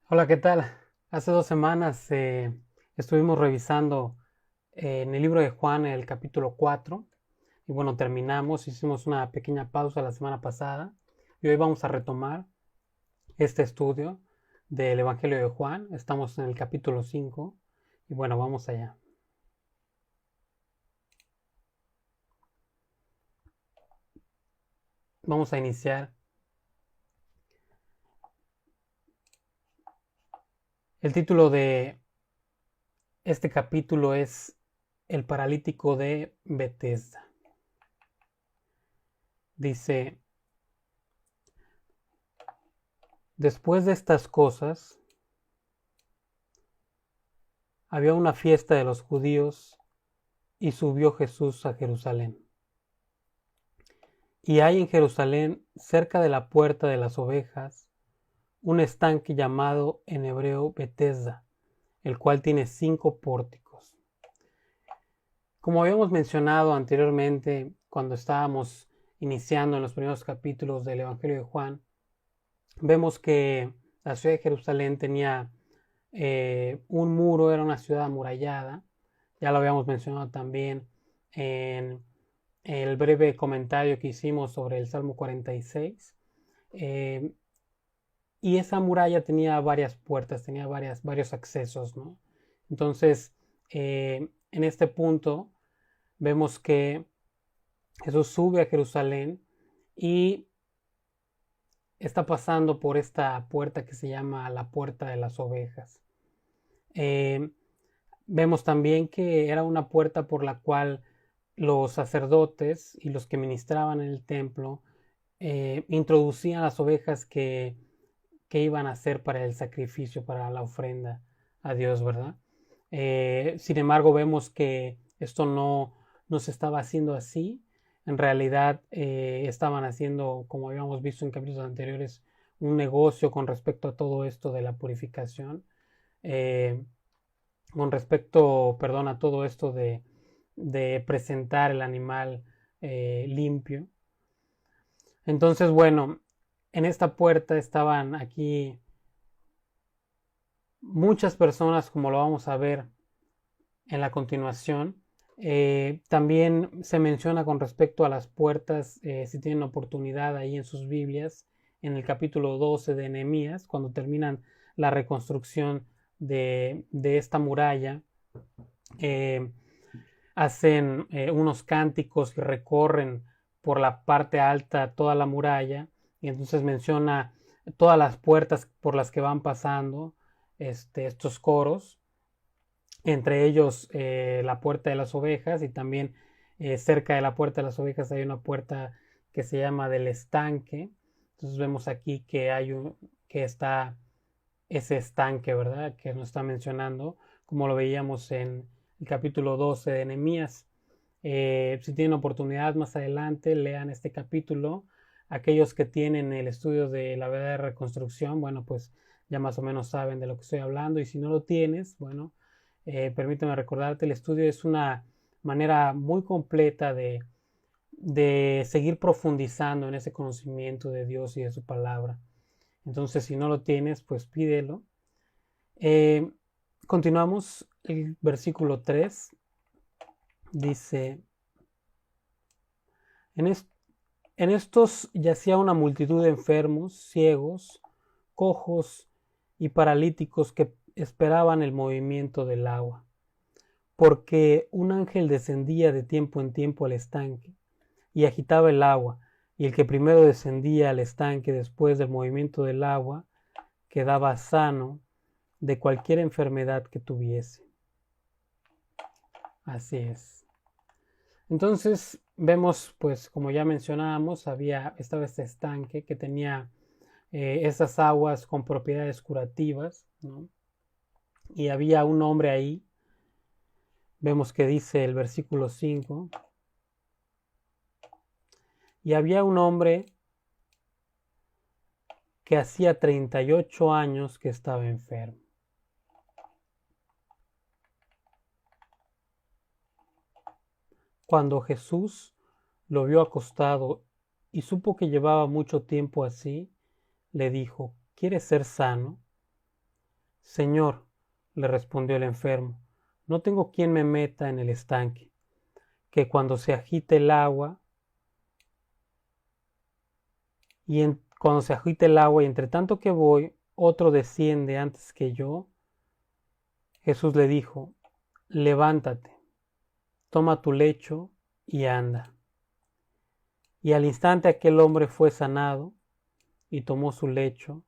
Hola, ¿qué tal? Hace 2 semanas estuvimos revisando en el libro de Juan el capítulo 4 y bueno, terminamos, hicimos una pequeña pausa la semana pasada y hoy vamos a retomar este estudio del Evangelio de Juan. Estamos en el capítulo 5 y bueno, vamos allá. Vamos a iniciar. El título de este capítulo es El paralítico de Betesda. Dice: después de estas cosas, había una fiesta de los judíos y subió Jesús a Jerusalén. Y hay en Jerusalén, cerca de la puerta de las ovejas, un estanque llamado en hebreo Betesda, el cual tiene 5 pórticos. Como habíamos mencionado anteriormente, cuando estábamos iniciando en los primeros capítulos del Evangelio de Juan, vemos que la ciudad de Jerusalén tenía un muro, era una ciudad amurallada. Ya lo habíamos mencionado también en el breve comentario que hicimos sobre el Salmo 46. Y esa muralla tenía varias puertas, tenía varios accesos, ¿no? Entonces, en este punto vemos que Jesús sube a Jerusalén y está pasando por esta puerta que se llama la puerta de las ovejas. Eh, Vemos también que era una puerta por la cual los sacerdotes y los que ministraban en el templo introducían las ovejas que iban a hacer para el sacrificio, para la ofrenda a Dios, ¿verdad? Sin embargo, vemos que esto no se estaba haciendo así. En realidad estaban haciendo, como habíamos visto en capítulos anteriores, un negocio con respecto a todo esto de la purificación. Eh, con respecto, perdón, a todo esto de presentar el animal limpio. Entonces, bueno, en esta puerta estaban aquí muchas personas, como lo vamos a ver en la continuación. También se menciona con respecto a las puertas, si tienen oportunidad ahí en sus Biblias, en el capítulo 12 de Nehemías, cuando terminan la reconstrucción de esta muralla. Eh, Hacen unos cánticos y recorren por la parte alta toda la muralla, y entonces menciona todas las puertas por las que van pasando estos coros, entre ellos la puerta de las ovejas, y también cerca de la puerta de las ovejas hay una puerta que se llama del estanque. Entonces vemos aquí que que está ese estanque, ¿verdad? Que nos está mencionando, como lo veíamos en el capítulo 12 de Nehemías. Si tienen oportunidad más adelante, lean este capítulo. Aquellos que tienen el estudio de la verdadera reconstrucción, bueno, pues ya más o menos saben de lo que estoy hablando. Y si no lo tienes, bueno, permíteme recordarte, el estudio es una manera muy completa de seguir profundizando en ese conocimiento de Dios y de su palabra. Entonces, si no lo tienes, pues pídelo. Eh, Continuamos el versículo 3. Dice: en, est en estos yacía una multitud de enfermos, ciegos, cojos y paralíticos que esperaban el movimiento del agua, porque un ángel descendía de tiempo en tiempo al estanque y agitaba el agua, y el que primero descendía al estanque después del movimiento del agua quedaba sano de cualquier enfermedad que tuviese. Así es. Entonces vemos, pues como ya mencionábamos, estaba este estanque que tenía esas aguas con propiedades curativas, ¿no? Y había un hombre ahí. Vemos que dice el versículo 5: y había un hombre que hacía 38 años que estaba enfermo. Cuando Jesús lo vio acostado y supo que llevaba mucho tiempo así, le dijo: ¿quieres ser sano? Señor, le respondió el enfermo, no tengo quien me meta en el estanque, que cuando se agite el agua, cuando se agite el agua y entre tanto que voy, otro desciende antes que yo. Jesús le dijo, levántate, toma tu lecho y anda. Y al instante aquel hombre fue sanado y tomó su lecho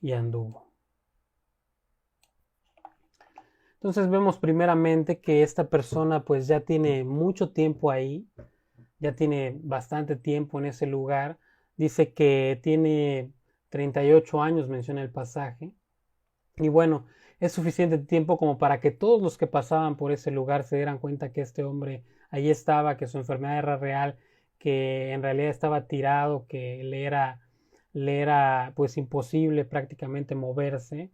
y anduvo. Entonces vemos primeramente que esta persona pues ya tiene mucho tiempo ahí, ya tiene bastante tiempo en ese lugar. Dice que tiene 38 años, menciona el pasaje. Y bueno, es suficiente tiempo como para que todos los que pasaban por ese lugar se dieran cuenta que este hombre allí estaba, que su enfermedad era real, que en realidad estaba tirado, que le era pues imposible prácticamente moverse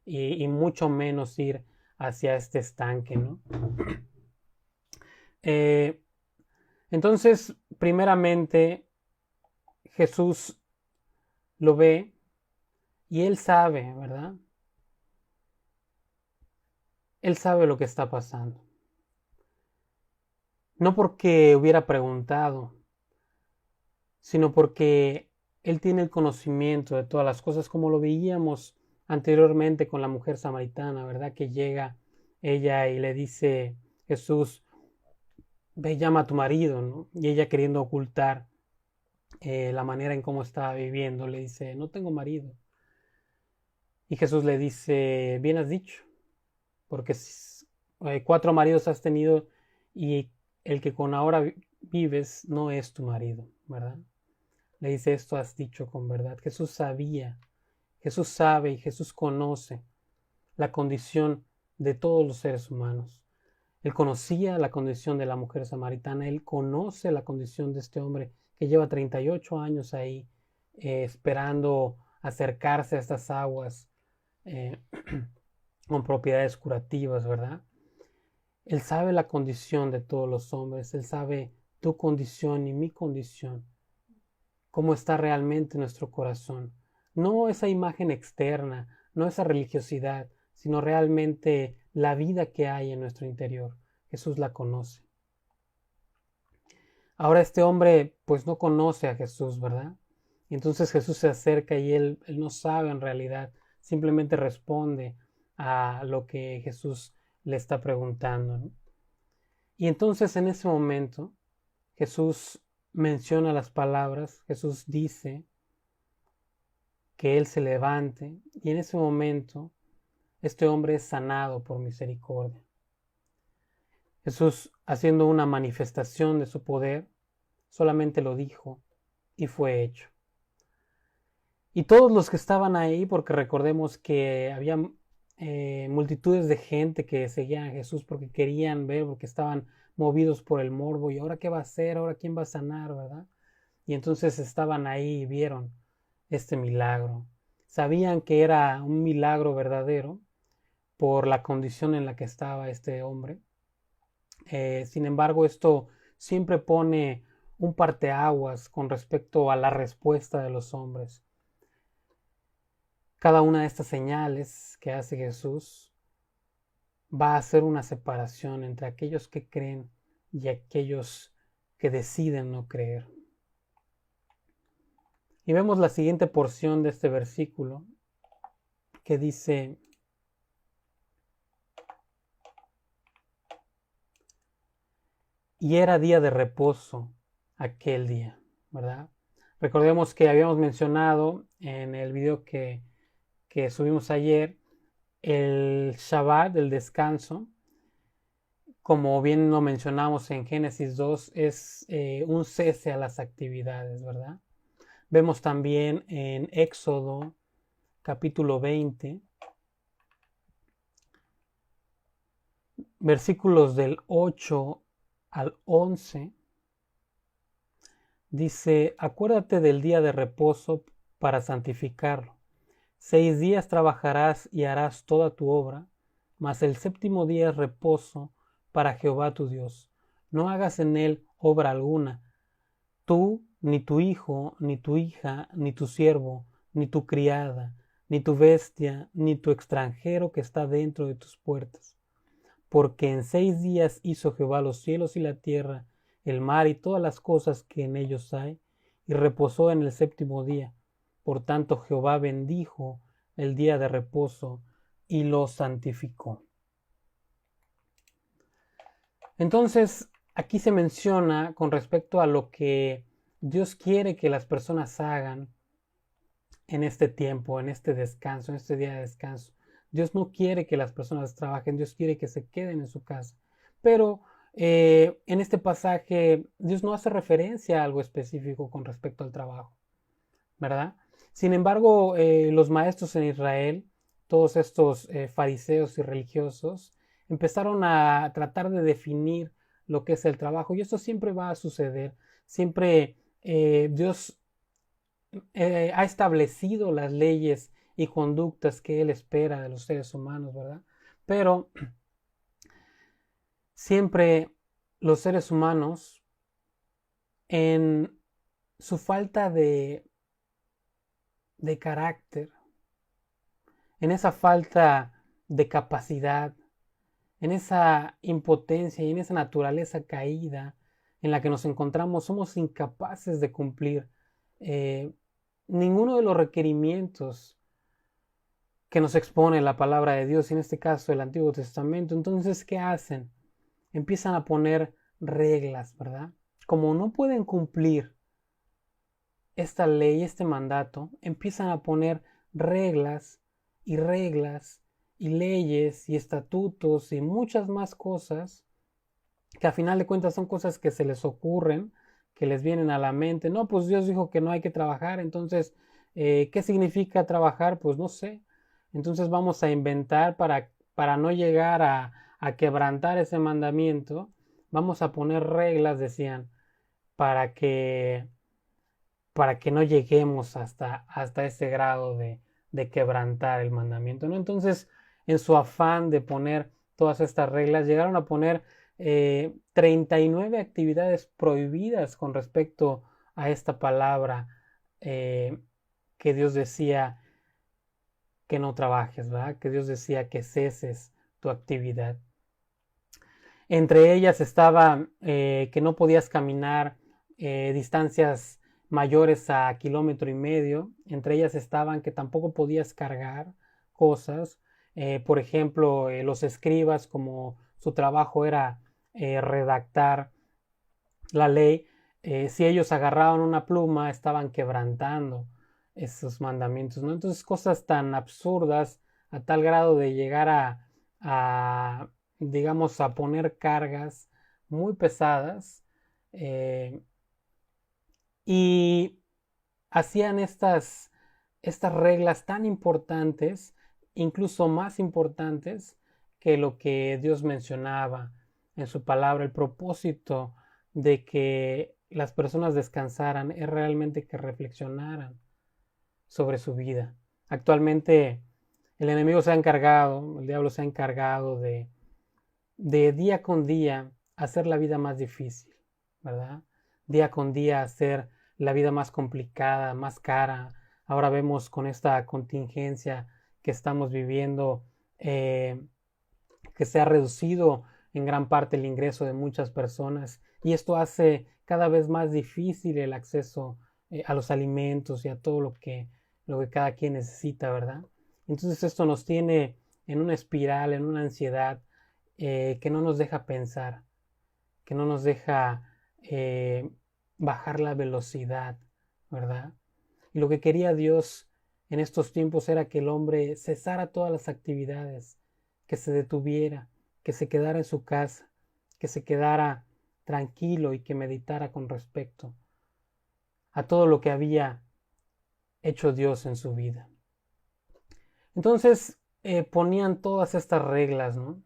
y mucho menos ir hacia este estanque, ¿no? Entonces, primeramente, Jesús lo ve y él sabe, ¿verdad? Él sabe lo que está pasando. No porque hubiera preguntado, sino porque él tiene el conocimiento de todas las cosas, como lo veíamos anteriormente con la mujer samaritana, ¿verdad? Que llega ella y le dice, Jesús, ve, llama a tu marido, ¿no? Y ella queriendo ocultar la manera en cómo estaba viviendo, le dice, no tengo marido. Y Jesús le dice, bien has dicho, porque 4 maridos has tenido y el que con ahora vives no es tu marido, ¿verdad? Le dice, esto has dicho con verdad. Jesús sabía, Jesús sabe y Jesús conoce la condición de todos los seres humanos. Él conocía la condición de la mujer samaritana, él conoce la condición de este hombre que lleva 38 años ahí esperando acercarse a estas aguas con propiedades curativas, ¿verdad? Él sabe la condición de todos los hombres, él sabe tu condición y mi condición, cómo está realmente nuestro corazón. No esa imagen externa, no esa religiosidad, sino realmente la vida que hay en nuestro interior. Jesús la conoce. Ahora este hombre pues no conoce a Jesús, ¿verdad? Y entonces Jesús se acerca y él no sabe en realidad, simplemente responde a lo que Jesús le está preguntando, ¿no? Y entonces en ese momento Jesús menciona las palabras, Jesús dice que él se levante y en ese momento este hombre es sanado por misericordia. Jesús, haciendo una manifestación de su poder, solamente lo dijo y fue hecho. Y todos los que estaban ahí, porque recordemos que había multitudes de gente que seguían a Jesús porque querían ver, porque estaban movidos por el morbo, y ahora qué va a hacer, ahora quién va a sanar, ¿verdad? Y entonces estaban ahí y vieron este milagro. Sabían que era un milagro verdadero por la condición en la que estaba este hombre. Sin embargo, esto siempre pone un parteaguas con respecto a la respuesta de los hombres. Cada una de estas señales que hace Jesús va a hacer una separación entre aquellos que creen y aquellos que deciden no creer. Y vemos la siguiente porción de este versículo que dice: y era día de reposo aquel día, ¿verdad? Recordemos que habíamos mencionado en el video que subimos ayer el Shabbat, el descanso, como bien lo mencionamos en Génesis 2, es un cese a las actividades, ¿verdad? Vemos también en Éxodo capítulo 20, versículos del 8 al 11, dice: acuérdate del día de reposo para santificarlo. 6 días trabajarás y harás toda tu obra, mas el séptimo día es reposo para Jehová tu Dios. No hagas en él obra alguna, tú, ni tu hijo, ni tu hija, ni tu siervo, ni tu criada, ni tu bestia, ni tu extranjero que está dentro de tus puertas. Porque en 6 días hizo Jehová los cielos y la tierra, el mar y todas las cosas que en ellos hay, y reposó en el séptimo día. Por tanto Jehová bendijo el día de reposo y lo santificó. Entonces, aquí se menciona con respecto a lo que Dios quiere que las personas hagan en este tiempo, en este descanso, en este día de descanso. Dios no quiere que las personas trabajen, Dios quiere que se queden en su casa. Pero en este pasaje Dios no hace referencia a algo específico con respecto al trabajo, ¿verdad? Sin embargo, los maestros en Israel, todos estos fariseos y religiosos, empezaron a tratar de definir lo que es el trabajo, y esto siempre va a suceder. Siempre Dios ha establecido las leyes y conductas que Él espera de los seres humanos, ¿verdad? Pero siempre los seres humanos, en su falta de carácter, en esa falta de capacidad, en esa impotencia y en esa naturaleza caída en la que nos encontramos, somos incapaces de cumplir ninguno de los requerimientos que nos expone la palabra de Dios, y en este caso el Antiguo Testamento. Entonces, ¿qué hacen? Empiezan a poner reglas, ¿verdad? Como no pueden cumplir esta ley, este mandato, empiezan a poner reglas y leyes y estatutos y muchas más cosas que a final de cuentas son cosas que se les ocurren, que les vienen a la mente. No, pues Dios dijo que no hay que trabajar, entonces, ¿qué significa trabajar? Pues no sé. Entonces vamos a inventar para no llegar a quebrantar ese mandamiento, vamos a poner reglas, decían, para que no lleguemos hasta ese grado de quebrantar el mandamiento, ¿no? Entonces, en su afán de poner todas estas reglas, llegaron a poner 39 actividades prohibidas con respecto a esta palabra que Dios decía que no trabajes, ¿verdad? Que Dios decía que ceses tu actividad. Entre ellas estaba que no podías caminar distancias mayores a 1,5 kilómetros. Entre ellas estaban que tampoco podías cargar cosas. Por ejemplo, los escribas, como su trabajo era redactar la ley, si ellos agarraban una pluma, estaban quebrantando esos mandamientos, ¿no? Entonces, cosas tan absurdas a tal grado de llegar digamos, a poner cargas muy pesadas, y hacían estas reglas tan importantes, incluso más importantes que lo que Dios mencionaba en su palabra. El propósito de que las personas descansaran es realmente que reflexionaran sobre su vida. Actualmente el enemigo se ha encargado, el diablo se ha encargado de día con día hacer la vida más difícil, ¿verdad? Día con día hacer la vida más complicada, más cara. Ahora vemos con esta contingencia que estamos viviendo que se ha reducido en gran parte el ingreso de muchas personas, y esto hace cada vez más difícil el acceso a los alimentos y a todo lo que cada quien necesita, ¿verdad? Entonces esto nos tiene en una espiral, en una ansiedad que no nos deja pensar, que no nos deja bajar la velocidad, ¿verdad? Y lo que quería Dios en estos tiempos era que el hombre cesara todas las actividades, que se detuviera, que se quedara en su casa, que se quedara tranquilo y que meditara con respecto a todo lo que había hecho Dios en su vida. Entonces ponían todas estas reglas, ¿no?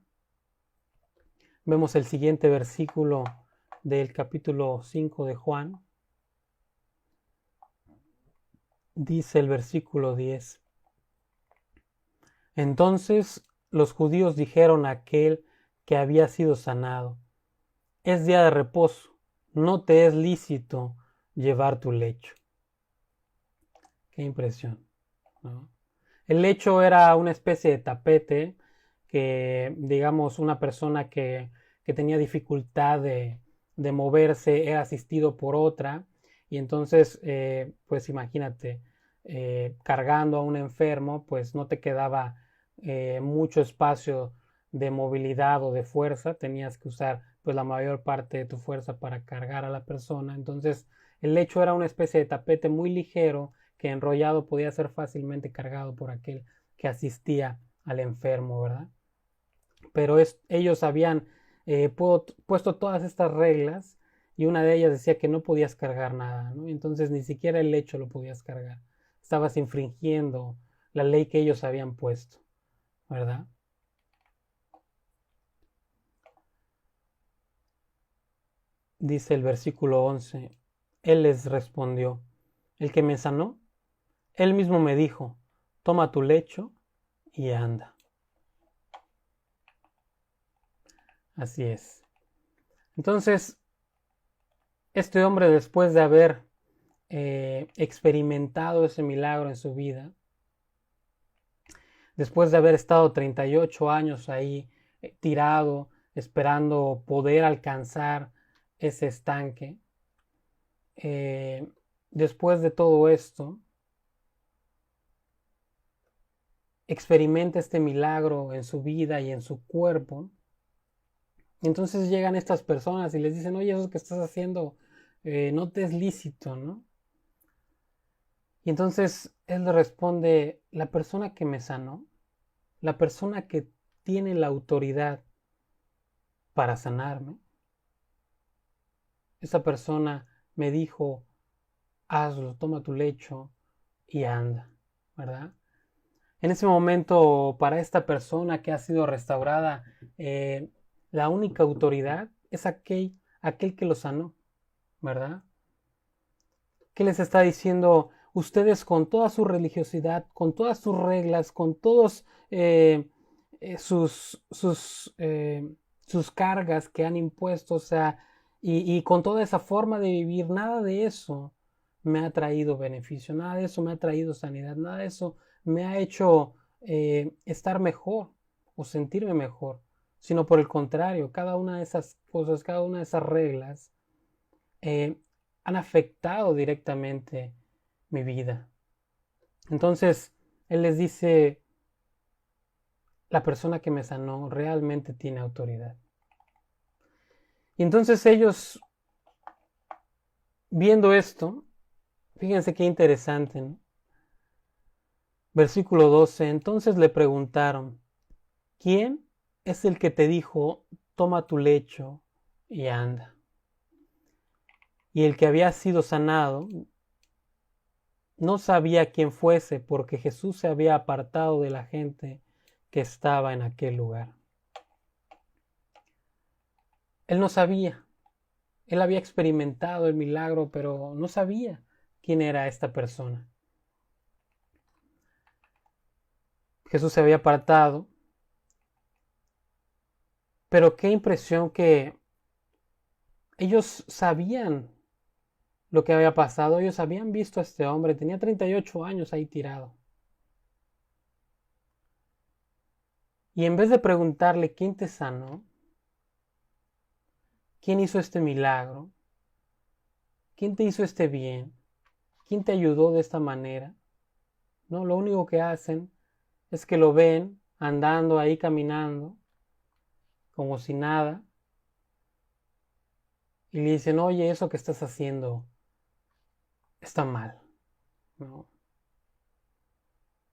Vemos el siguiente versículo del capítulo 5 de Juan. Dice el versículo 10. Entonces los judíos dijeron a aquel que había sido sanado: es día de reposo, no te es lícito llevar tu lecho. Qué impresión, ¿no? El lecho era una especie de tapete que, digamos, una persona que tenía dificultad de moverse era asistido por otra. Y entonces, pues imagínate, cargando a un enfermo, pues no te quedaba mucho espacio de movilidad o de fuerza, tenías que usar pues la mayor parte de tu fuerza para cargar a la persona. Entonces, el lecho era una especie de tapete muy ligero que enrollado podía ser fácilmente cargado por aquel que asistía al enfermo, ¿verdad? Pero ellos habían puesto todas estas reglas y una de ellas decía que no podías cargar nada, ¿no? Entonces ni siquiera el lecho lo podías cargar. Estabas infringiendo la ley que ellos habían puesto, ¿verdad? Dice el versículo 11, Él les respondió, el que me sanó, él mismo me dijo, toma tu lecho y anda. Así es. Entonces, este hombre, después de haber experimentado ese milagro en su vida, después de haber estado 38 años ahí tirado, esperando poder alcanzar ese estanque, después de todo esto, experimenta este milagro en su vida y en su cuerpo. Entonces llegan estas personas y les dicen, oye, eso que estás haciendo no te es lícito, ¿no? Y entonces él le responde, la persona que me sanó, la persona que tiene la autoridad para sanarme, esa persona me dijo, hazlo, toma tu lecho y anda, ¿verdad? En ese momento, para esta persona que ha sido restaurada, la única autoridad es aquel que lo sanó, ¿verdad? ¿Qué les está diciendo? Ustedes con toda su religiosidad, con todas sus reglas, con todos sus cargas que han impuesto, o sea, y con toda esa forma de vivir, nada de eso me ha traído beneficio, nada de eso me ha traído sanidad, nada de eso me ha hecho estar mejor o sentirme mejor, sino por el contrario, cada una de esas cosas, cada una de esas reglas, eh, han afectado directamente mi vida. Entonces, él les dice, la persona que me sanó realmente tiene autoridad. Y entonces ellos, viendo esto, fíjense qué interesante, ¿no? Versículo 12, entonces le preguntaron, ¿quién es el que te dijo, toma tu lecho y anda? Y el que había sido sanado no sabía quién fuese, porque Jesús se había apartado de la gente que estaba en aquel lugar. Él no sabía, él había experimentado el milagro, pero no sabía quién era esta persona. Jesús se había apartado, pero qué impresión que ellos sabían lo que había pasado, ellos habían visto a este hombre, tenía 38 años ahí tirado. Y en vez de preguntarle quién te sanó, quién hizo este milagro, quién te hizo este bien, quién te ayudó de esta manera, no, lo único que hacen es que lo ven andando ahí caminando como si nada y le dicen, oye, eso que estás haciendo está mal, ¿no?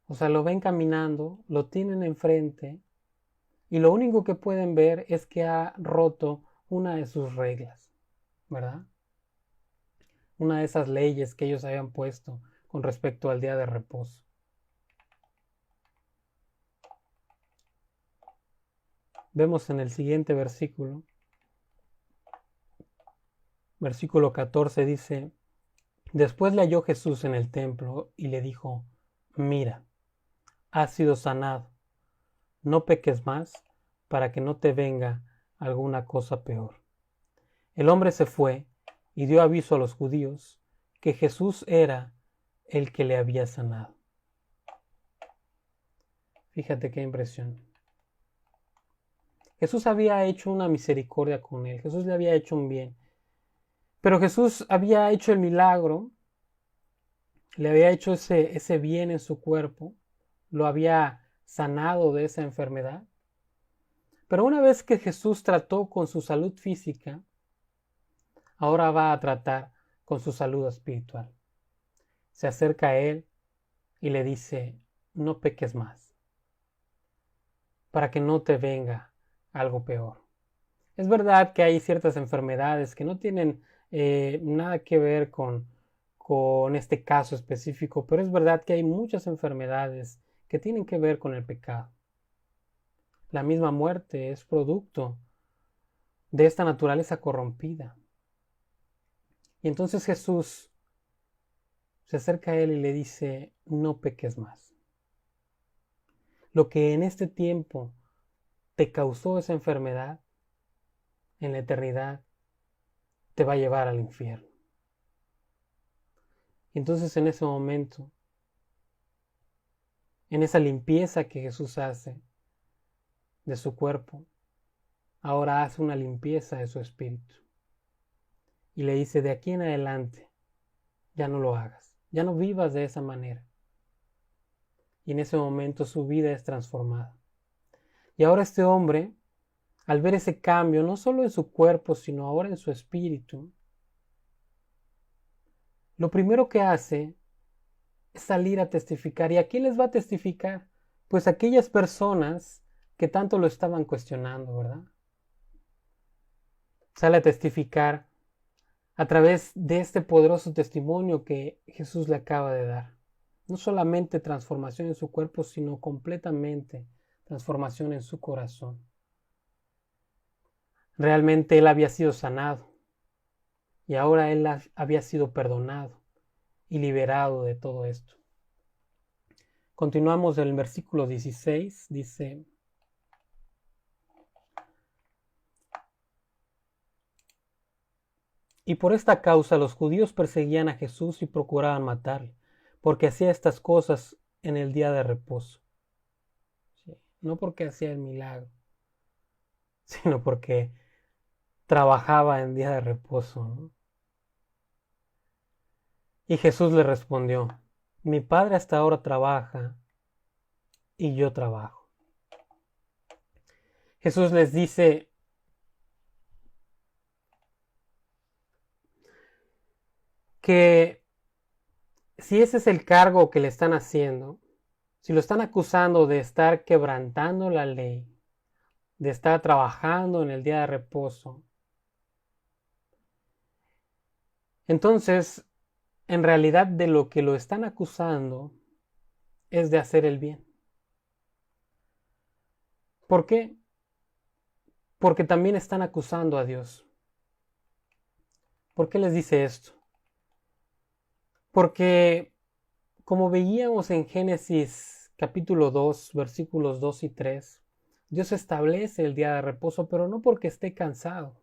O sea, lo ven caminando, lo tienen enfrente y lo único que pueden ver es que ha roto una de sus reglas, ¿verdad? Una de esas leyes que ellos habían puesto con respecto al día de reposo. Vemos en el siguiente versículo, versículo 14 dice, después le halló Jesús en el templo y le dijo, mira, has sido sanado, no peques más para que no te venga alguna cosa peor. El hombre se fue y dio aviso a los judíos que Jesús era el que le había sanado. Fíjate qué impresión. Jesús había hecho una misericordia con él, Jesús le había hecho un bien. Pero Jesús había hecho el milagro, le había hecho ese bien en su cuerpo, lo había sanado de esa enfermedad. Pero una vez que Jesús trató con su salud física, ahora va a tratar con su salud espiritual. Se acerca a él y le dice, no peques más, para que no te venga algo peor. Es verdad que hay ciertas enfermedades que no tienen nada que ver con este caso específico, pero es verdad que hay muchas enfermedades que tienen que ver con el pecado. La misma muerte es producto de esta naturaleza corrompida. Y entonces Jesús se acerca a él y le dice, no peques más. Lo que en este tiempo te causó esa enfermedad, en la eternidad te va a llevar al infierno. Y entonces en ese momento, en esa limpieza que Jesús hace de su cuerpo, ahora hace una limpieza de su espíritu. Y le dice, de aquí en adelante, ya no lo hagas, ya no vivas de esa manera. Y en ese momento su vida es transformada. Y ahora este hombre, al ver ese cambio, no solo en su cuerpo, sino ahora en su espíritu, lo primero que hace es salir a testificar. ¿Y a quién les va a testificar? Pues a aquellas personas que tanto lo estaban cuestionando, ¿verdad? Sale a testificar a través de este poderoso testimonio que Jesús le acaba de dar. No solamente transformación en su cuerpo, sino completamente transformación en su corazón. Realmente él había sido sanado y ahora él había sido perdonado y liberado de todo esto. Continuamos en el versículo 16, dice: y por esta causa los judíos perseguían a Jesús y procuraban matarle, porque hacía estas cosas en el día de reposo. ¿Sí? No porque hacía el milagro, sino porque trabajaba en día de reposo, ¿no? Y Jesús le respondió: mi Padre hasta ahora trabaja y yo trabajo. Jesús les dice que si ese es el cargo que le están haciendo, si lo están acusando de estar quebrantando la ley, de estar trabajando en el día de reposo, entonces en realidad de lo que lo están acusando es de hacer el bien. ¿Por qué? Porque también están acusando a Dios. ¿Por qué les dice esto? Porque como veíamos en Génesis capítulo 2, versículos 2 y 3, Dios establece el día de reposo, pero no porque esté cansado.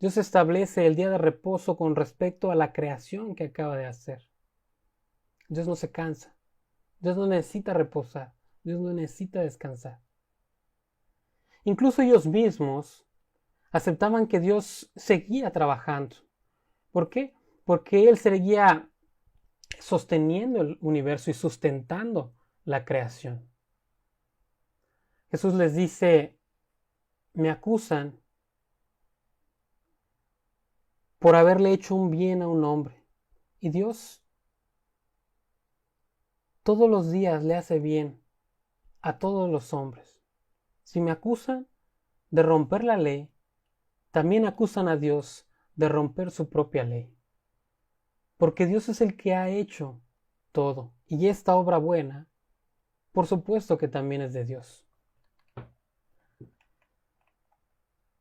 Dios establece el día de reposo con respecto a la creación que acaba de hacer. Dios no se cansa. Dios no necesita reposar. Dios no necesita descansar. Incluso ellos mismos aceptaban que Dios seguía trabajando. ¿Por qué? Porque Él seguía sosteniendo el universo y sustentando la creación. Jesús les dice: me acusan por haberle hecho un bien a un hombre. Y Dios todos los días le hace bien a todos los hombres. Si me acusan de romper la ley, también acusan a Dios de romper su propia ley. Porque Dios es el que ha hecho todo. Y esta obra buena, por supuesto que también es de Dios.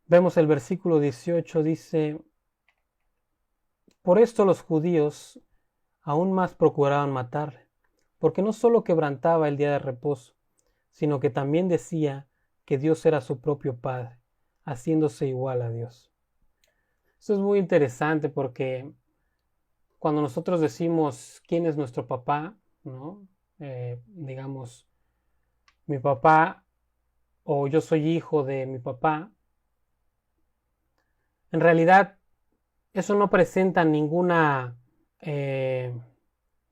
Vemos el versículo 18, dice: por esto los judíos aún más procuraban matarle, porque no solo quebrantaba el día de reposo, sino que también decía que Dios era su propio Padre, haciéndose igual a Dios. Esto es muy interesante porque cuando nosotros decimos quién es nuestro papá, ¿no? Digamos, mi papá o yo soy hijo de mi papá, en realidad eso no presenta ninguna,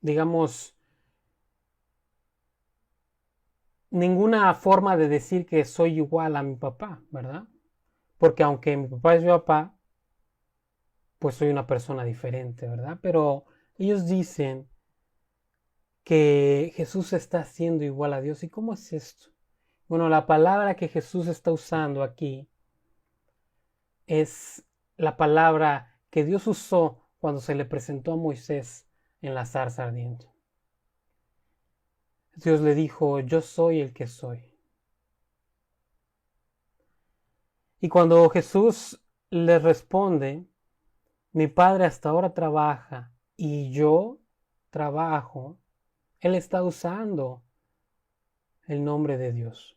digamos, ninguna forma de decir que soy igual a mi papá, ¿verdad? Porque aunque mi papá es mi papá, pues soy una persona diferente, ¿verdad? Pero ellos dicen que Jesús está haciendo igual a Dios. ¿Y cómo es esto? Bueno, la palabra que Jesús está usando aquí es la palabra que Dios usó cuando se le presentó a Moisés en la zarza ardiente. Dios le dijo, yo soy el que soy. Y cuando Jesús le responde, mi Padre hasta ahora trabaja y yo trabajo, Él está usando el nombre de Dios.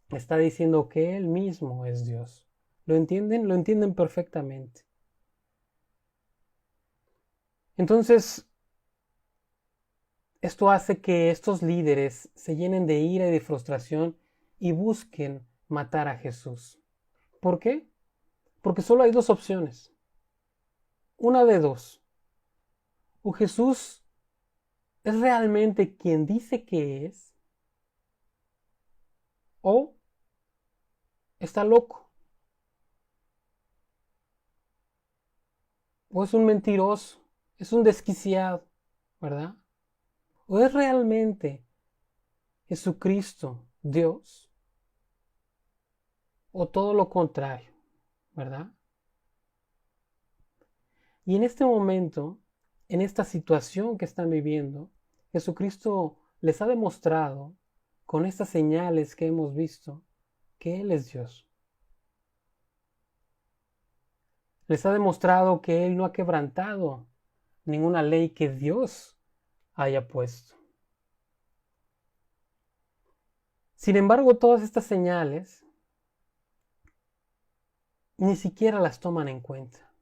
Está diciendo que Él mismo es Dios. ¿Lo entienden? Lo entienden perfectamente. Entonces, esto hace que estos líderes se llenen de ira y de frustración y busquen matar a Jesús. ¿Por qué? Porque solo hay dos opciones. Una de dos. O Jesús es realmente quien dice que es, o está loco, o es un mentiroso, es un desquiciado, ¿verdad? O es realmente Jesucristo, Dios, o todo lo contrario, ¿verdad? Y en este momento, en esta situación que están viviendo, Jesucristo les ha demostrado con estas señales que hemos visto que Él es Dios. Les ha demostrado que Él no ha quebrantado ninguna ley que Dios haya puesto. Sin embargo, todas estas señales ni siquiera las toman en cuenta.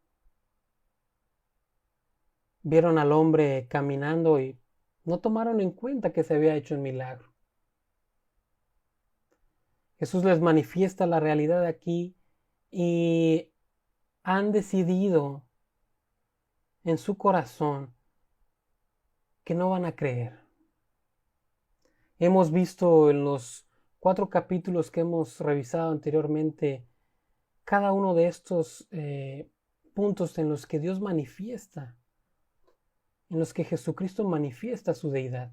Vieron al hombre caminando y no tomaron en cuenta que se había hecho un milagro. Jesús les manifiesta la realidad aquí y han decidido en su corazón que no van a creer. Hemos visto en los 4 capítulos que hemos revisado anteriormente cada uno de estos puntos en los que Dios manifiesta, en los que Jesucristo manifiesta su deidad.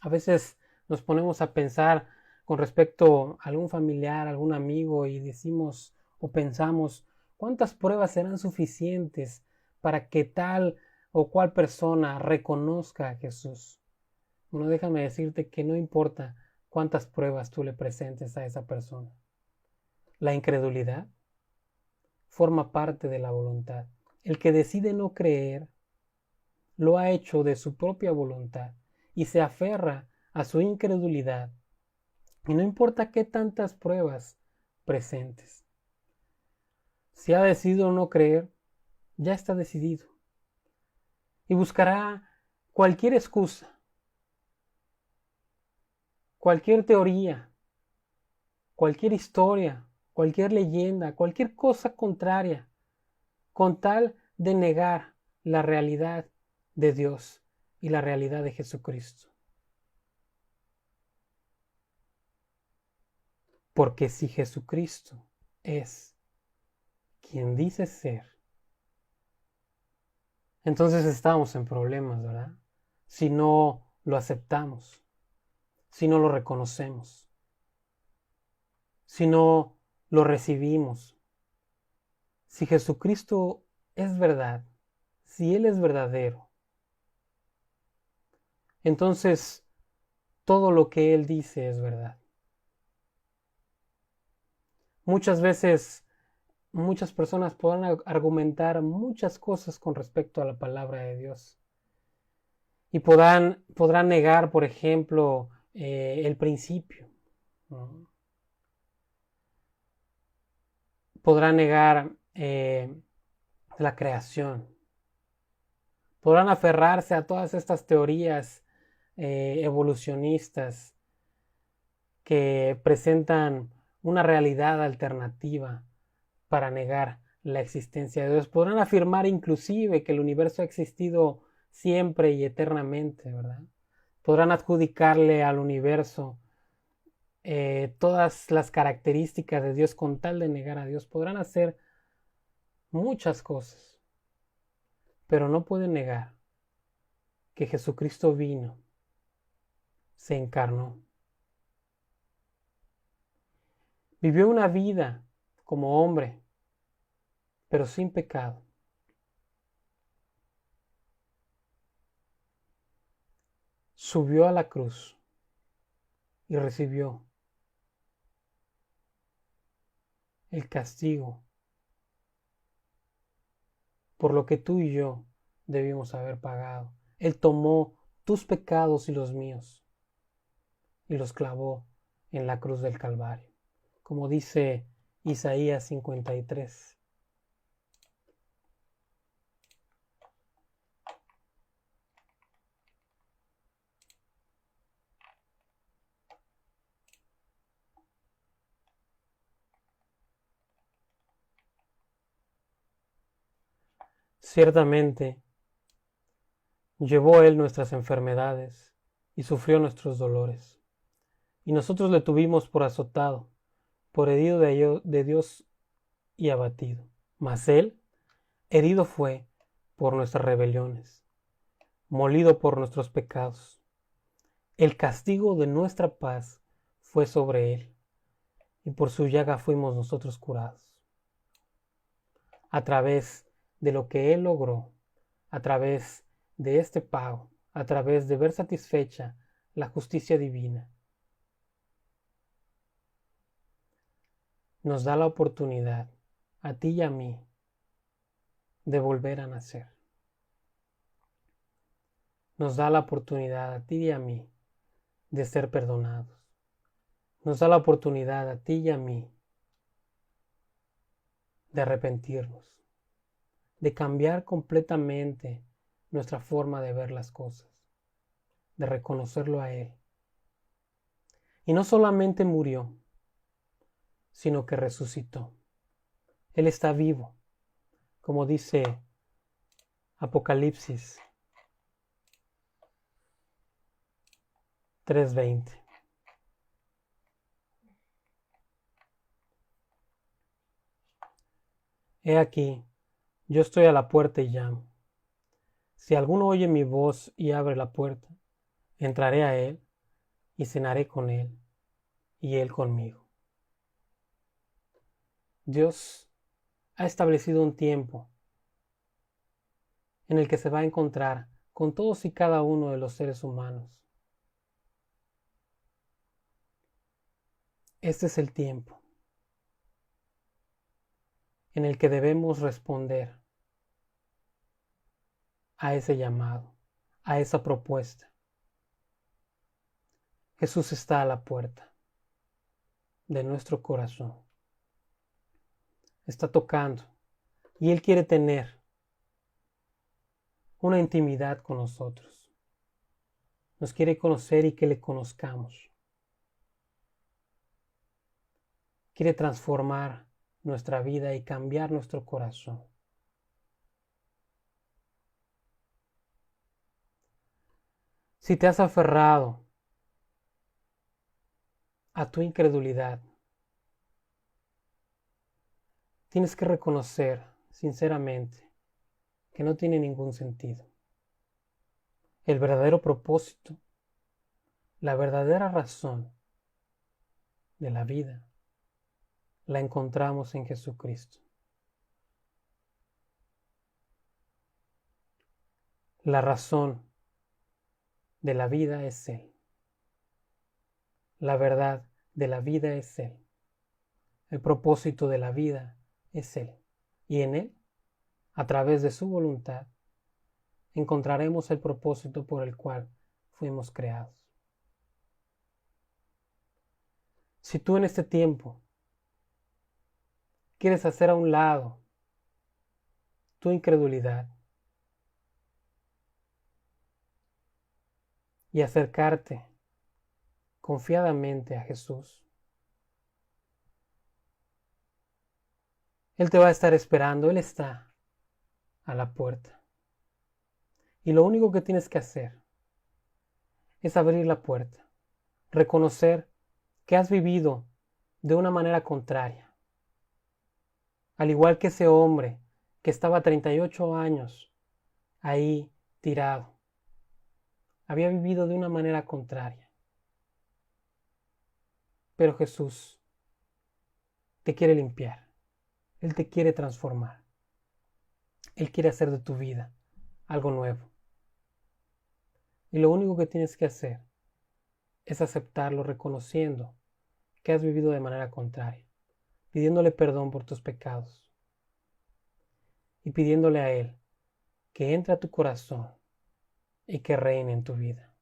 A veces nos ponemos a pensar con respecto a algún familiar, algún amigo y decimos o pensamos, ¿cuántas pruebas serán suficientes para que tal o cual persona reconozca a Jesús? Bueno, déjame decirte que no importa cuántas pruebas tú le presentes a esa persona. La incredulidad forma parte de la voluntad. El que decide no creer lo ha hecho de su propia voluntad y se aferra a su incredulidad. Y no importa qué tantas pruebas presentes. Si ha decidido no creer, ya está decidido. Y buscará cualquier excusa, cualquier teoría, cualquier historia, cualquier leyenda, cualquier cosa contraria, con tal de negar la realidad de Dios y la realidad de Jesucristo. Porque si Jesucristo es quien dice ser, entonces estamos en problemas, ¿verdad? Si no lo aceptamos, si no lo reconocemos, si no lo recibimos. Si Jesucristo es verdad, si Él es verdadero, entonces todo lo que Él dice es verdad. Muchas veces, muchas personas podrán argumentar muchas cosas con respecto a la palabra de Dios. Y podrán negar, por ejemplo, el principio, ¿no? Podrán negar la creación. Podrán aferrarse a todas estas teorías evolucionistas que presentan una realidad alternativa para negar la existencia de Dios. Podrán afirmar inclusive que el universo ha existido siempre y eternamente, ¿verdad? Podrán adjudicarle al universo todas las características de Dios con tal de negar a Dios. Podrán hacer muchas cosas, pero no pueden negar que Jesucristo vino, se encarnó, vivió una vida como hombre, pero sin pecado. Subió a la cruz y recibió el castigo por lo que tú y yo debimos haber pagado. Él tomó tus pecados y los míos y los clavó en la cruz del Calvario, como dice Isaías 53. Ciertamente, llevó Él nuestras enfermedades y sufrió nuestros dolores. Y nosotros le tuvimos por azotado, por herido de Dios y abatido. Mas Él, herido fue por nuestras rebeliones, molido por nuestros pecados. El castigo de nuestra paz fue sobre Él, y por su llaga fuimos nosotros curados. A través de lo que Él logró, a través de este pago, a través de ver satisfecha la justicia divina, nos da la oportunidad, a ti y a mí, de volver a nacer. Nos da la oportunidad, a ti y a mí, de ser perdonados. Nos da la oportunidad, a ti y a mí, de arrepentirnos, de cambiar completamente nuestra forma de ver las cosas, de reconocerlo a Él. Y no solamente murió, sino que resucitó. Él está vivo, como dice Apocalipsis 3:20. He aquí, yo estoy a la puerta y llamo. Si alguno oye mi voz y abre la puerta, entraré a él y cenaré con él y él conmigo. Dios ha establecido un tiempo en el que se va a encontrar con todos y cada uno de los seres humanos. Este es el tiempo en el que debemos responder a ese llamado, a esa propuesta. Jesús está a la puerta de nuestro corazón. Está tocando y Él quiere tener una intimidad con nosotros. Nos quiere conocer y que le conozcamos. Quiere transformar nuestra vida y cambiar nuestro corazón. Si te has aferrado a tu incredulidad, tienes que reconocer sinceramente que no tiene ningún sentido. El verdadero propósito, la verdadera razón de la vida, la encontramos en Jesucristo. La razón de la vida es Él. La verdad de la vida es Él. El propósito de la vida es Él. Y en Él, a través de su voluntad, encontraremos el propósito por el cual fuimos creados. Si tú en este tiempo quieres hacer a un lado tu incredulidad, y acercarte confiadamente a Jesús, Él te va a estar esperando, Él está a la puerta. Y lo único que tienes que hacer es abrir la puerta, reconocer que has vivido de una manera contraria. Al igual que ese hombre que estaba 38 años ahí tirado, había vivido de una manera contraria. Pero Jesús te quiere limpiar, Él te quiere transformar, Él quiere hacer de tu vida algo nuevo. Y lo único que tienes que hacer es aceptarlo reconociendo que has vivido de manera contraria, pidiéndole perdón por tus pecados y pidiéndole a Él que entre a tu corazón y que reine en tu vida.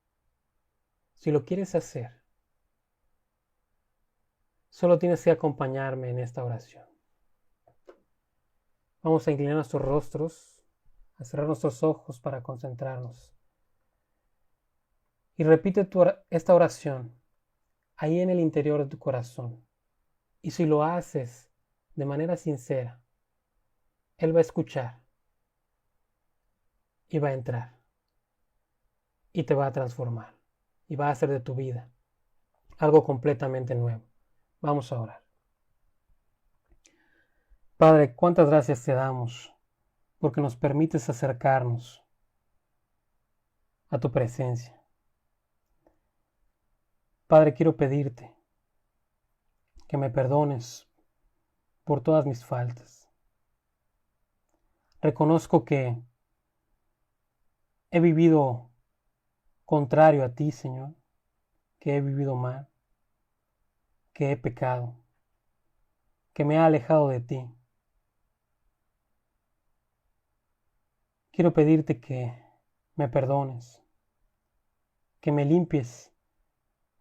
Si lo quieres hacer, solo tienes que acompañarme en esta oración. Vamos a inclinar nuestros rostros, a cerrar nuestros ojos para concentrarnos. Y repite esta oración ahí en el interior de tu corazón. Y si lo haces de manera sincera, Él va a escuchar y va a entrar y te va a transformar y va a hacer de tu vida algo completamente nuevo. Vamos a orar. Padre, cuántas gracias te damos porque nos permites acercarnos a tu presencia. Padre, quiero pedirte que me perdones por todas mis faltas. Reconozco que he vivido contrario a ti, Señor, que he vivido mal, que he pecado, que me he alejado de ti. Quiero pedirte que me perdones, que me limpies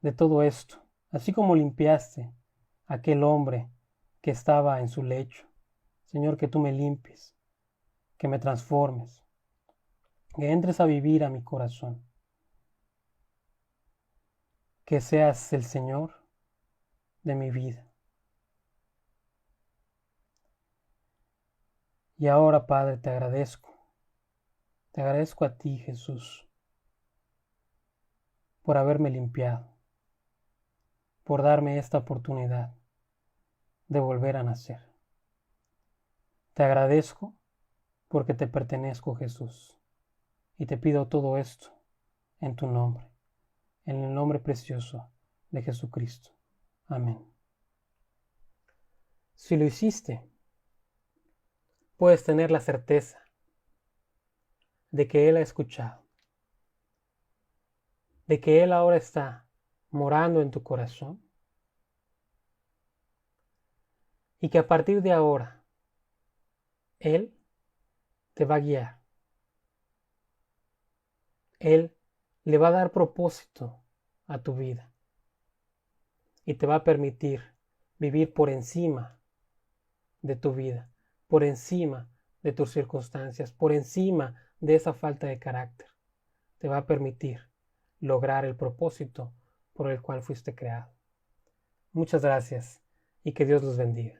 de todo esto, así como limpiaste a aquel hombre que estaba en su lecho. Señor, que tú me limpies, que me transformes, que entres a vivir a mi corazón, que seas el Señor de mi vida. Y ahora, Padre, te agradezco a ti, Jesús, por haberme limpiado, por darme esta oportunidad de volver a nacer. Te agradezco porque te pertenezco, Jesús, y te pido todo esto en tu nombre, en el nombre precioso de Jesucristo. Amén. Si lo hiciste, puedes tener la certeza de que Él ha escuchado, de que Él ahora está morando en tu corazón y que a partir de ahora Él te va a guiar. Él le va a dar propósito a tu vida y te va a permitir vivir por encima de tu vida, por encima de tus circunstancias, por encima de esa falta de carácter. Te va a permitir lograr el propósito por el cual fuiste creado. Muchas gracias y que Dios los bendiga.